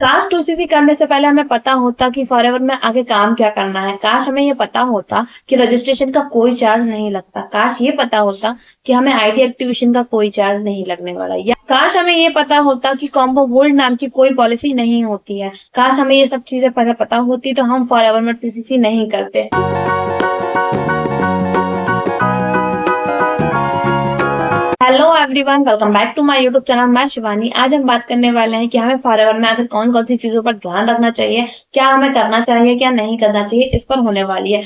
काश 2cc करने से पहले हमें पता होता कि फॉरएवर में आगे काम क्या करना है। काश हमें ये पता होता कि रजिस्ट्रेशन का कोई चार्ज नहीं लगता। काश ये पता होता कि हमें आईडी एक्टिवेशन का कोई चार्ज नहीं लगने वाला। या काश हमें ये पता होता कि कॉम्बो गोल्ड नाम की कोई पॉलिसी नहीं होती है। काश हमें ये सब चीजें पहले पता होती तो हम फॉरएवर में 2cc नहीं करते। Hello everyone, welcome back to my YouTube channel. मैं शिवानी। आज हम बात करने वाले हैं कि हमें फॉरएवर में आकर कौन कौन सी चीजों पर ध्यान रखना चाहिए, क्या हमें करना चाहिए, क्या नहीं करना चाहिए, इस पर होने वाली है।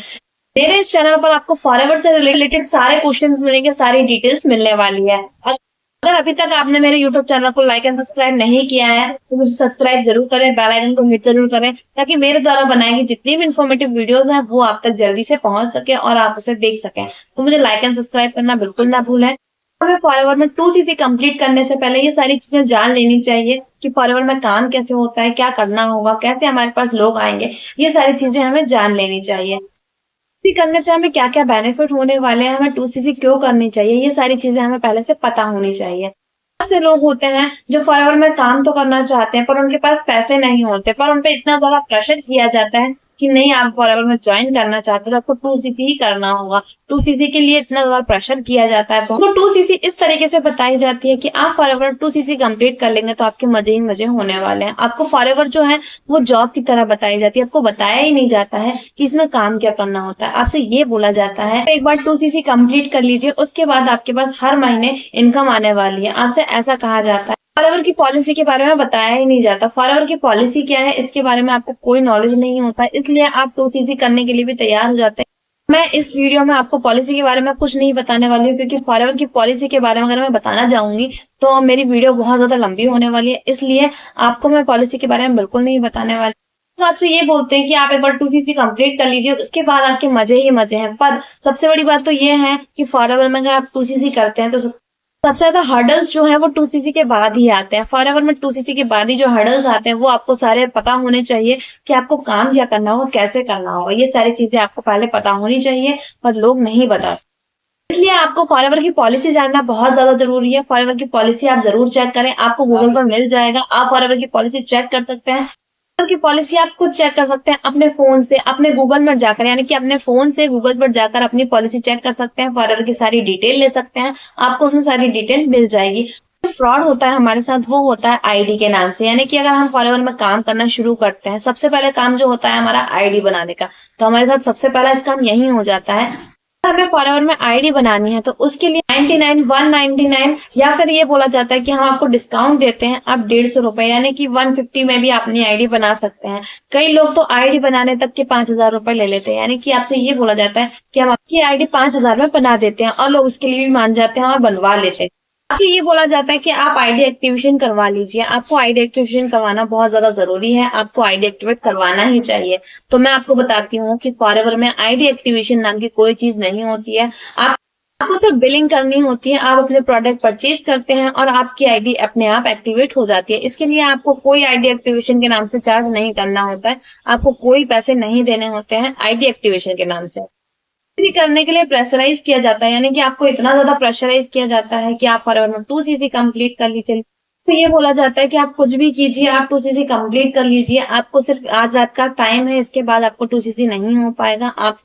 मेरे इस चैनल पर आपको फॉरएवर से रिलेटेड सारे क्वेश्चन मिलेंगे, सारी डिटेल्स मिलने वाली है। अगर अभी तक आपने मेरे यूट्यूब चैनल को लाइक एंड सब्सक्राइब नहीं किया है तो मुझे सब्सक्राइब जरूर करें, बेल आइकन को हिट जरूर करें, ताकि मेरे द्वारा बनाई गई जितनी भी इन्फॉर्मेटिव वीडियोस हैं वो आप तक जल्दी से पहुंच सके और आप उसे देख सकें। तो मुझे लाइक एंड सब्सक्राइब करना बिल्कुल ना भूलें। हमें फॉरएवर में 2cc कंप्लीट करने से पहले ये सारी चीजें जान लेनी चाहिए कि फॉरएवर में काम कैसे होता है, क्या करना होगा, कैसे हमारे पास लोग आएंगे। ये सारी चीजें हमें जान लेनी चाहिए। 2cc करने से हमें क्या क्या बेनिफिट होने वाले हैं, हमें 2cc क्यों करनी चाहिए, ये सारी चीजें हमें पहले से पता होनी चाहिए। बहुत से लोग होते हैं जो फॉरएवर में काम तो करना चाहते हैं पर उनके पास पैसे नहीं होते, पर उनपे इतना ज्यादा प्रेशर किया जाता है कि नहीं, आप फॉरएवर में ज्वाइन करना चाहते हो तो आपको 2cc ही करना होगा। 2cc के लिए इतना ज्यादा प्रेशर किया जाता है। तो 2cc इस तरीके से बताई जाती है कि आप फॉरएवर 2cc कंप्लीट कर लेंगे तो आपके मजे ही मजे होने वाले हैं। आपको फॉरएवर जो है वो जॉब की तरह बताई जाती है। आपको बताया ही नहीं जाता है कि इसमें काम क्या करना होता है। आपसे ये बोला जाता है एक बार 2cc कंप्लीट कर लीजिए, उसके बाद आपके पास हर महीने इनकम आने वाली है। आपसे ऐसा कहा जाता है। फॉरएवर की पॉलिसी के बारे में बताया ही नहीं जाता। फॉरएवर की पॉलिसी क्या है इसके बारे में आपको कोई नॉलेज नहीं होता, इसलिए आप 2cc करने के लिए भी तैयार हो जाते हैं। मैं इस वीडियो में आपको पॉलिसी के बारे में कुछ नहीं बताने वाली हूँ, क्योंकि फॉरएवर की पॉलिसी के बारे में अगर मैं बताना जाऊंगी तो मेरी वीडियो बहुत ज्यादा लंबी होने वाली है, इसलिए आपको मैं पॉलिसी के बारे में बिल्कुल नहीं बताने वाली। तो आपसे ये बोलते हैं कि आप एक बार 2cc कंप्लीट कर लीजिए, उसके बाद आपके मजे ही मजे हैं। पर सबसे बड़ी बात तो ये है कि फॉरएवर में अगर आप 2cc करते हैं तो सबसे ज्यादा हर्डल्स जो है वो 2cc के बाद ही आते हैं। फॉरएवर में 2cc के बाद ही जो हर्डल्स आते हैं वो आपको सारे पता होने चाहिए कि आपको काम क्या करना होगा, कैसे करना होगा। ये सारी चीजें आपको पहले पता होनी चाहिए, पर लोग नहीं बता सकते। इसलिए आपको फॉरएवर की पॉलिसी जानना बहुत ज्यादा जरूरी है। फॉरएवर की पॉलिसी आप जरूर चेक करें, आपको गूगल पर मिल जाएगा। आप फॉरएवर की पॉलिसी चेक कर सकते हैं। की पॉलिसी आप खुद चेक कर सकते हैं अपने फोन से, अपने गूगल में जाकर, यानी कि अपने फोन से गूगल पर जाकर अपनी पॉलिसी चेक कर सकते हैं। फॉरएवर की सारी डिटेल ले सकते हैं, आपको उसमें सारी डिटेल मिल जाएगी। फ्रॉड होता है हमारे साथ वो होता है आईडी के नाम से। यानी कि अगर हम फॉरएवर में काम करना शुरू करते हैं, सबसे पहले काम जो होता है हमारा आईडी बनाने का, तो हमारे साथ सबसे पहला इस काम यही हो जाता है। हमें फॉरएवर में आईडी बनानी है तो उसके लिए 99, 199 या फिर ये बोला जाता है कि हम आपको डिस्काउंट देते हैं, आप 150 रुपए यानी कि 150 में भी अपनी आईडी बना सकते हैं। कई लोग तो आईडी बनाने तक के 5000 रुपए ले लेते हैं, यानी कि आपसे ये बोला जाता है कि हम आपकी आईडी 5000 में बना देते हैं, और लोग उसके लिए भी मान जाते हैं और बनवा लेते हैं। आपसे ये बोला जाता है कि आप आईडी एक्टिवेशन करवा लीजिए। आपको आईडी एक्टिवेशन करवाना बहुत ज्यादा जरूरी है, आपको आईडी एक्टिवेट करवाना ही चाहिए। तो मैं आपको बताती हूँ कि फॉरएवर में आईडी एक्टिवेशन नाम की कोई चीज नहीं होती है। आपको सिर्फ बिलिंग करनी होती है। आप अपने प्रोडक्ट परचेज करते हैं और आपकी आईडी अपने आप एक्टिवेट हो जाती है। इसके लिए आपको कोई आईडी एक्टिवेशन के नाम से चार्ज नहीं करना होता है, आपको कोई पैसे नहीं देने होते हैं आईडी एक्टिवेशन के नाम से। करने के लिए प्रेशराइज किया जाता है, यानी कि आपको इतना ज्यादा प्रेशराइज किया जाता है कि आप फॉरएवर में 2cc कंप्लीट कर लीजिए। तो ये बोला जाता है कि आप कुछ भी कीजिए, आप 2cc कंप्लीट कर लीजिए। आपको सिर्फ आज रात का टाइम है, इसके बाद आपको 2cc नहीं हो पाएगा। आप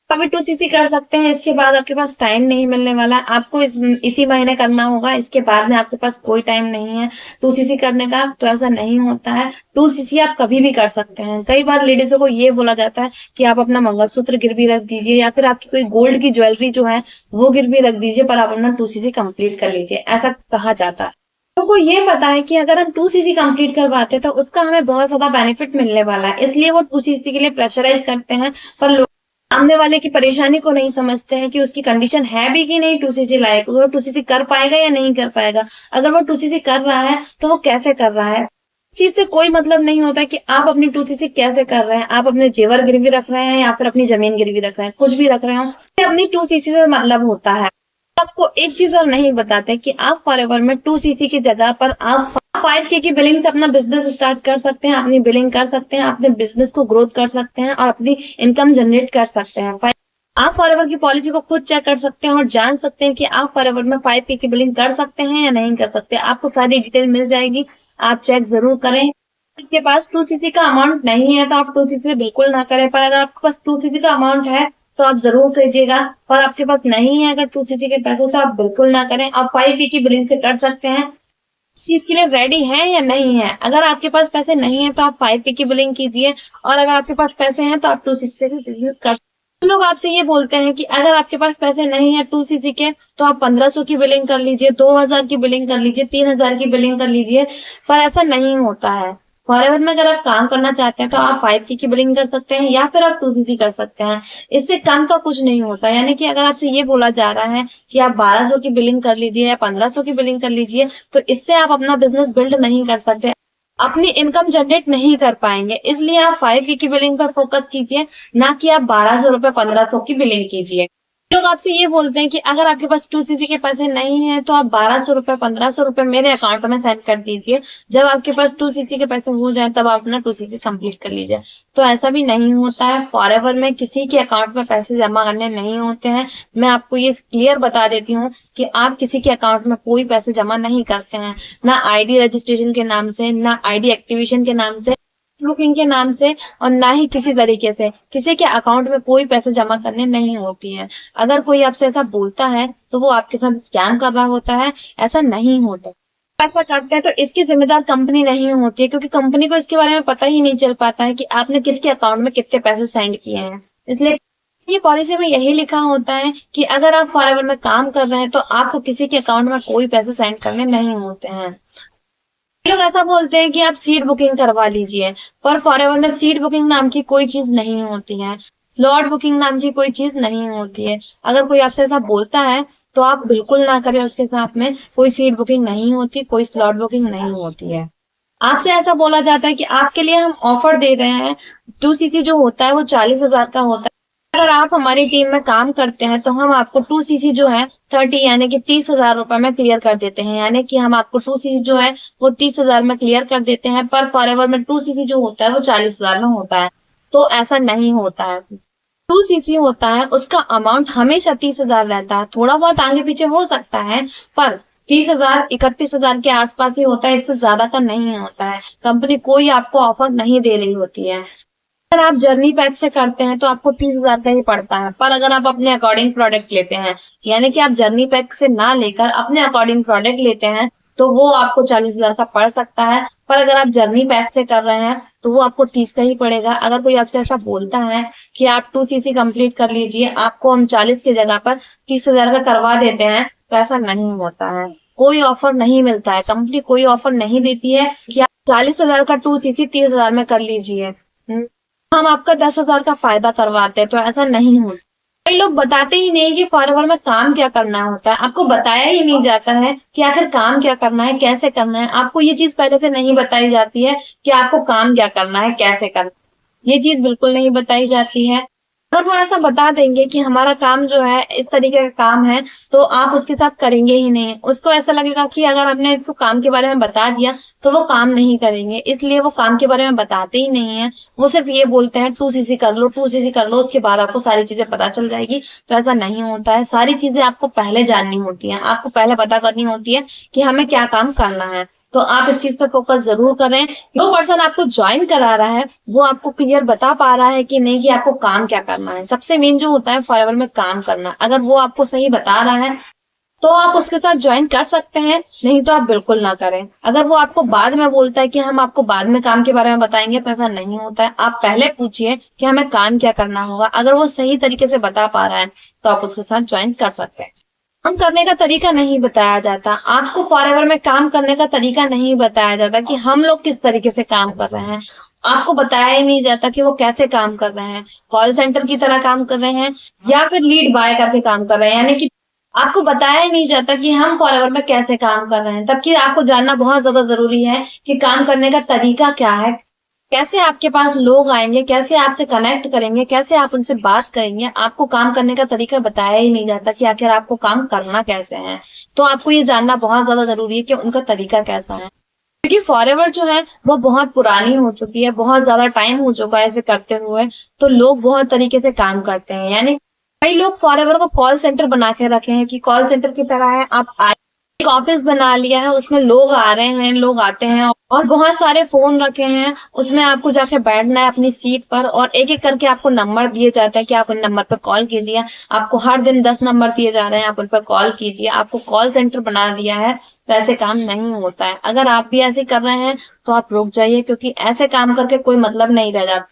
कभी 2cc कर सकते हैं, इसके बाद आपके पास टाइम नहीं मिलने वाला है। आपको इसी महीने करना होगा, इसके बाद में आपके पास कोई टाइम नहीं है 2cc करने का। तो ऐसा नहीं होता है, 2cc आप कभी भी कर सकते हैं। कई बार लेडीजों को ये बोला जाता है कि आप अपना मंगलसूत्र गिरवी रख दीजिए या फिर आपकी कोई गोल्ड की ज्वेलरी जो है वो गिरवी रख दीजिए, पर आप अपना 2cc कंप्लीट कर लीजिए, ऐसा कहा जाता है। लोगों को ये पता है कि अगर हम 2cc कंप्लीट करवाते हैं तो उसका हमें बहुत ज्यादा बेनिफिट मिलने वाला है, इसलिए वो 2cc के लिए प्रेशराइज करते हैं। पर लोग सामने वाले की परेशानी को नहीं समझते हैं कि उसकी कंडीशन है भी कि नहीं 2cc लायक, वो 2cc कर पाएगा या नहीं कर पाएगा। अगर वो 2cc कर रहा है तो वो कैसे कर रहा है, इस चीज से कोई मतलब नहीं होता कि आप अपनी 2cc कैसे कर रहे हैं। आप अपने जेवर गिरवी रख रहे हैं या फिर अपनी जमीन गिरवी रख रहे हैं, कुछ भी रख रहे हो, अपनी 2cc से मतलब होता है। आपको एक चीज और नहीं बताते कि आप फॉरएवर में 2cc की जगह पर आप 5K की बिलिंग से अपना बिजनेस स्टार्ट कर सकते हैं, अपनी बिलिंग कर सकते हैं, अपने बिजनेस को ग्रोथ कर सकते हैं और अपनी इनकम जनरेट कर सकते हैं। आप फॉरएवर की पॉलिसी को खुद चेक कर सकते हैं और जान सकते हैं कि आप फॉरएवर में 5K की बिलिंग कर सकते हैं या नहीं कर सकते। आपको सारी डिटेल मिल जाएगी, आप चेक जरूर करें। आपके पास 2cc का अमाउंट नहीं है तो आप 2cc बिल्कुल ना करें, पर अगर आपके पास 2cc का अमाउंट है तो आप जरूर कीजिएगा। पर आपके पास नहीं है अगर 2cc के पैसे तो आप बिल्कुल ना करें। आप 5e की बिलिंग से कर सकते हैं, इस चीज के लिए रेडी है या नहीं है। अगर आपके पास पैसे नहीं है तो आप 5e की बिलिंग कीजिए, और अगर आपके पास पैसे हैं तो आप 2cc से भी बिजनेस कर। कुछ लोग आपसे ये बोलते हैं कि अगर आपके पास पैसे नहीं है 2cc के तो आप 1500 की बिलिंग कर लीजिए, 2000 की बिलिंग कर लीजिए, 3000 की बिलिंग कर लीजिए, पर ऐसा नहीं होता है। फॉरएवर में अगर आप काम करना चाहते हैं तो आप 5K की बिलिंग कर सकते हैं या फिर आप 2cc कर सकते हैं। इससे कम का कुछ नहीं होता। यानी कि अगर आपसे ये बोला जा रहा है कि आप 1200 की बिलिंग कर लीजिए या 1500 की बिलिंग कर लीजिए, तो इससे आप अपना बिजनेस बिल्ड नहीं कर सकते, अपनी इनकम जनरेट नहीं कर पाएंगे। इसलिए आप 5E की बिलिंग पर फोकस कीजिए, ना कि आप 1200 रुपए 1500 की बिलिंग कीजिए। लोग आपसे ये बोलते हैं कि अगर आपके पास 2cc के पैसे नहीं है तो आप 1200 रुपए 1500 रुपए मेरे अकाउंट में सेंड कर दीजिए, जब आपके पास 2cc के पैसे हो जाए तब आप अपना 2cc कंप्लीट कर लीजिए। तो ऐसा भी नहीं होता है। फॉरएवर में किसी के अकाउंट में पैसे जमा करने नहीं होते हैं। मैं आपको ये क्लियर बता देती हूँ कि आप किसी के अकाउंट में कोई पैसे जमा नहीं करते हैं, ना आईडी रजिस्ट्रेशन के नाम से, ना आईडी एक्टिवेशन के नाम से, बुकिंग के नाम से, और ना ही किसी तरीके से किसी के अकाउंट में कोई पैसे जमा करने नहीं होती है। अगर कोई आपसे ऐसा बोलता है तो वो आपके साथ स्कैम कर रहा होता है, ऐसा नहीं होता। ऐसा करते हैं तो इसकी जिम्मेदार कंपनी नहीं होती है, क्योंकि कंपनी को इसके बारे में पता ही नहीं चल पाता है कि आपने किसके अकाउंट में कितने पैसे सेंड किए हैं। इसलिए ये पॉलिसी में यही लिखा होता है कि अगर आप फॉरएवर में काम कर रहे हैं तो आपको किसी के अकाउंट में कोई पैसे सेंड करने नहीं होते हैं। लोग ऐसा बोलते हैं कि आप सीट बुकिंग करवा लीजिए, पर फॉरएवर में सीट बुकिंग नाम की कोई चीज नहीं होती है, स्लॉट बुकिंग नाम की कोई चीज नहीं होती है। अगर कोई आपसे ऐसा बोलता है तो आप बिल्कुल ना करें उसके साथ में। कोई सीट बुकिंग नहीं होती, कोई स्लॉट बुकिंग नहीं होती है। आपसे ऐसा बोला जाता है कि आपके लिए हम ऑफर दे रहे हैं, 2cc जो होता है वो 40,000 का होता है। अगर आप हमारी टीम में काम करते हैं तो हम आपको 2cc जो है 30 यानी कि 30,000 रुपए में क्लियर कर देते हैं। यानी कि हम आपको 2cc जो है वो 30,000 में क्लियर कर देते हैं, पर फॉरएवर में 2cc जो होता है वो 40,000 में होता है। तो ऐसा नहीं होता है। 2cc होता है उसका अमाउंट हमेशा 30,000 रहता है। थोड़ा बहुत आगे पीछे हो सकता है, पर 30,000 31,000 के आसपास ही होता है, इससे ज्यादा का नहीं होता है। कंपनी कोई आपको ऑफर नहीं दे रही होती है। अगर आप जर्नी पैक से करते हैं तो आपको 30,000 का ही पड़ता है, पर अगर आप अपने अकॉर्डिंग प्रोडक्ट लेते हैं, यानी कि आप जर्नी पैक से ना लेकर अपने अकॉर्डिंग प्रोडक्ट लेते हैं, तो वो आपको 40,000 का पड़ सकता है। पर अगर आप जर्नी पैक से कर रहे हैं तो वो आपको 30 का ही पड़ेगा। अगर कोई आपसे ऐसा बोलता है कि आप 2cc कंप्लीट कर लीजिए, आपको हम 40 की जगह पर 30,000 का करवा देते हैं, तो ऐसा नहीं होता है। कोई ऑफर नहीं मिलता है, कंपनी कोई ऑफर नहीं देती है कि आप 40,000 का 2cc 30,000 में कर लीजिए, हम आपका 10,000 का फायदा करवाते हैं। तो ऐसा नहीं होता। कई लोग बताते ही नहीं कि फॉरएवर में काम क्या करना होता है। आपको बताया ही नहीं जाता है कि आखिर काम क्या करना है, कैसे करना है। आपको ये चीज पहले से नहीं बताई जाती है कि आपको काम क्या करना है, कैसे करना है। ये चीज बिल्कुल नहीं बताई जाती है। अगर वो ऐसा बता देंगे कि हमारा काम जो है इस तरीके का काम है, तो आप उसके साथ करेंगे ही नहीं। उसको ऐसा लगेगा कि अगर आपने इसको काम के बारे में बता दिया तो वो काम नहीं करेंगे, इसलिए वो काम के बारे में बताते ही नहीं है। वो सिर्फ ये बोलते हैं 2cc कर लो, 2cc कर लो, उसके बाद आपको सारी चीजें पता चल जाएगी। तो ऐसा नहीं होता है। सारी चीजें आपको पहले जाननी होती है, आपको पहले पता करनी होती है कि हमें क्या काम करना है। तो आप इस चीज पर फोकस जरूर करें। जो पर्सन आपको ज्वाइन करा रहा है वो आपको क्लियर बता पा रहा है कि नहीं कि आपको काम क्या करना है। सबसे मेन जो होता है फॉरएवर में काम करना, अगर वो आपको सही बता रहा है तो आप उसके साथ ज्वाइन कर सकते हैं, नहीं तो आप बिल्कुल ना करें। अगर वो आपको बाद में बोलता है कि हम आपको बाद में काम के बारे में बताएंगे, तो ऐसा नहीं होता है। आप पहले पूछिए कि हमें काम क्या करना होगा। अगर वो सही तरीके से बता पा रहा है तो आप उसके साथ ज्वाइन कर सकते हैं। काम करने का तरीका नहीं बताया जाता आपको, फॉरएवर में काम करने का तरीका नहीं बताया जाता कि हम लोग किस तरीके से काम कर रहे हैं। आपको बताया ही नहीं जाता कि वो कैसे काम कर रहे हैं, कॉल सेंटर की तरह काम कर रहे हैं या फिर लीड बाय करके काम कर रहे हैं। यानी कि आपको बताया ही नहीं जाता कि हम फॉरएवर में कैसे काम कर रहे हैं। तब आपको जानना बहुत ज्यादा जरूरी है कि काम करने का तरीका क्या है, कैसे आपके पास लोग आएंगे, कैसे आपसे कनेक्ट करेंगे, कैसे आप उनसे बात करेंगे। आपको काम करने का तरीका बताया ही नहीं जाता कि आखिर आपको काम करना कैसे है। तो आपको ये जानना बहुत ज्यादा जरूरी है कि उनका तरीका कैसा है, क्योंकि फॉरएवर जो है वो बहुत पुरानी हो चुकी है, बहुत ज्यादा टाइम हो चुका है इसे करते हुए। तो लोग बहुत तरीके से काम करते हैं। यानी कई लोग फॉरएवर को कॉल सेंटर बना के रखे हैं कि कॉल सेंटर की तरह है, आप एक ऑफिस बना लिया है, उसमें लोग आ रहे हैं, लोग आते हैं और बहुत सारे फोन रखे हैं। उसमें आपको जाके बैठना है अपनी सीट पर और एक एक करके आपको नंबर दिए जाते हैं कि आप उन नंबर पर कॉल कीजिए। आपको हर दिन 10 नंबर दिए जा रहे हैं, आप उन पर कॉल कीजिए। आपको कॉल सेंटर बना दिया है, तो ऐसे काम नहीं होता है। अगर आप भी ऐसे कर रहे हैं तो आप रुक जाइए, क्योंकि ऐसे काम करके कोई मतलब नहीं रह जाता।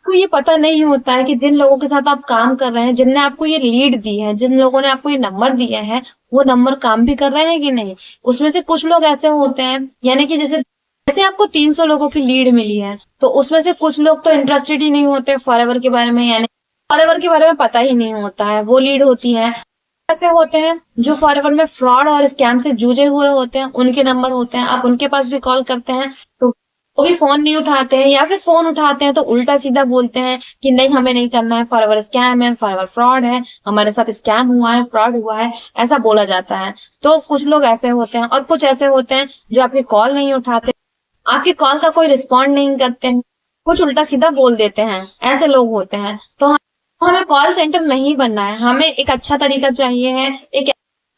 आपको ये पता नहीं होता है कि जिन लोगों के साथ आप काम कर रहे हैं, जिनने आपको ये लीड दी है, जिन लोगों ने आपको ये नंबर दिए हैं, वो नंबर काम भी कर रहे हैं कि नहीं। उसमें से कुछ लोग ऐसे होते हैं, यानी कि जैसे जैसे आपको 300 लोगों की लीड मिली है, तो उसमें से कुछ लोग तो इंटरेस्टेड ही नहीं होते फॉरएवर के बारे में, यानी फॉरएवर के बारे में पता ही नहीं होता है, वो लीड होती है। ऐसे होते हैं जो फॉरएवर में फ्रॉड और स्कैम से जूझे हुए होते हैं, उनके नंबर होते हैं। आप उनके पास भी कॉल करते हैं तो वो भी फोन नहीं उठाते हैं, या फिर फोन उठाते हैं तो उल्टा सीधा बोलते हैं कि नहीं, हमें नहीं करना है, फॉरएवर स्कैम है, फॉरएवर फ्रॉड है, हमारे साथ स्कैम हुआ है, फ्रॉड हुआ है, ऐसा बोला जाता है। तो कुछ लोग ऐसे होते हैं और कुछ ऐसे होते हैं जो आपकी कॉल नहीं उठाते, आपकी कॉल का कोई रिस्पॉन्ड नहीं करते हैं, कुछ उल्टा सीधा बोल देते हैं। ऐसे लोग होते हैं। तो हमें कॉल सेंटर नहीं बनना है, हमें एक अच्छा तरीका चाहिए है। एक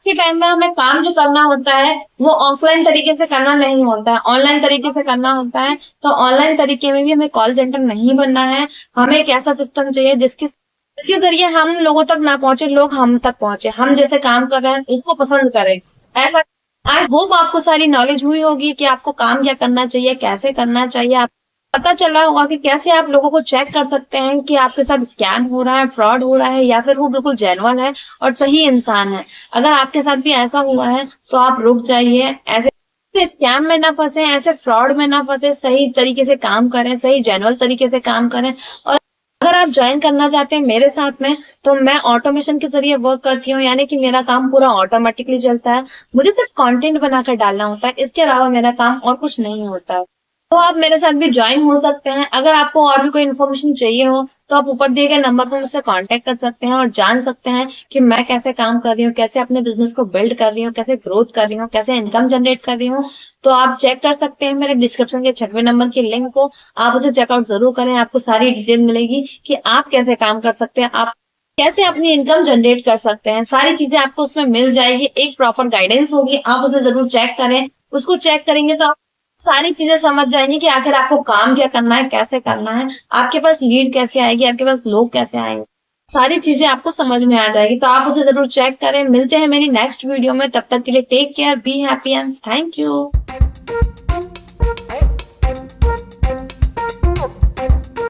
के टाइम में हमें काम जो करना होता है वो ऑफलाइन तरीके से करना नहीं होता है, ऑनलाइन तरीके से करना होता है। तो ऑनलाइन तरीके में भी हमें कॉल सेंटर नहीं बनना है। हमें एक ऐसा सिस्टम चाहिए जिसके जरिए हम लोगों तक ना पहुंचे, लोग हम तक पहुंचे, हम जैसे काम कर रहे हैं उसको पसंद करें। ऐसा आई होप आपको सारी नॉलेज हुई होगी कि आपको काम क्या करना चाहिए, कैसे करना चाहिए। आप पता चला होगा कि कैसे आप लोगों को चेक कर सकते हैं कि आपके साथ स्कैम हो रहा है, फ्रॉड हो रहा है, या फिर वो बिल्कुल जेन्युइन है और सही इंसान है। अगर आपके साथ भी ऐसा हुआ है तो आप रुक जाइए, ऐसे स्कैम में ना फंसे, ऐसे फ्रॉड में ना फंसे, सही तरीके से काम करें, सही जेन्युइन तरीके से काम करें। और अगर आप ज्वाइन करना चाहते हैं मेरे साथ में, तो मैं ऑटोमेशन के जरिए वर्क करती हूँ, यानी कि मेरा काम पूरा ऑटोमेटिकली चलता है। मुझे सिर्फ कंटेंट बनाकर डालना होता है, इसके अलावा मेरा काम और कुछ नहीं होता है। तो आप मेरे साथ भी ज्वाइन हो सकते हैं। अगर आपको और भी कोई इन्फॉर्मेशन चाहिए हो तो आप ऊपर दिए गए नंबर पर मुझसे कांटेक्ट कर सकते हैं और जान सकते हैं कि मैं कैसे काम कर रही हूँ, कैसे अपने बिजनेस को बिल्ड कर रही हूँ, कैसे ग्रोथ कर रही हूँ, कैसे इनकम जनरेट कर रही हूँ। तो आप चेक कर सकते हैं मेरे डिस्क्रिप्शन के 6वें नंबर की लिंक को, आप उसे चेकआउट जरूर करें। आपको सारी डिटेल मिलेगी कि आप कैसे काम कर सकते हैं, आप कैसे अपनी इनकम जनरेट कर सकते हैं। सारी चीजें आपको उसमें मिल जाएगी, एक प्रॉपर गाइडेंस होगी, आप उसे जरूर चेक करें। उसको चेक करेंगे तो आप सारी चीजें समझ जाएंगे कि आखिर आपको काम क्या करना है, कैसे करना है, आपके पास लीड कैसे आएगी, आपके पास लोग कैसे आएंगे, सारी चीजें आपको समझ में आ जाएगी। तो आप उसे जरूर चेक करें। मिलते हैं मेरी नेक्स्ट वीडियो में, तब तक के लिए take care, be happy and thank you.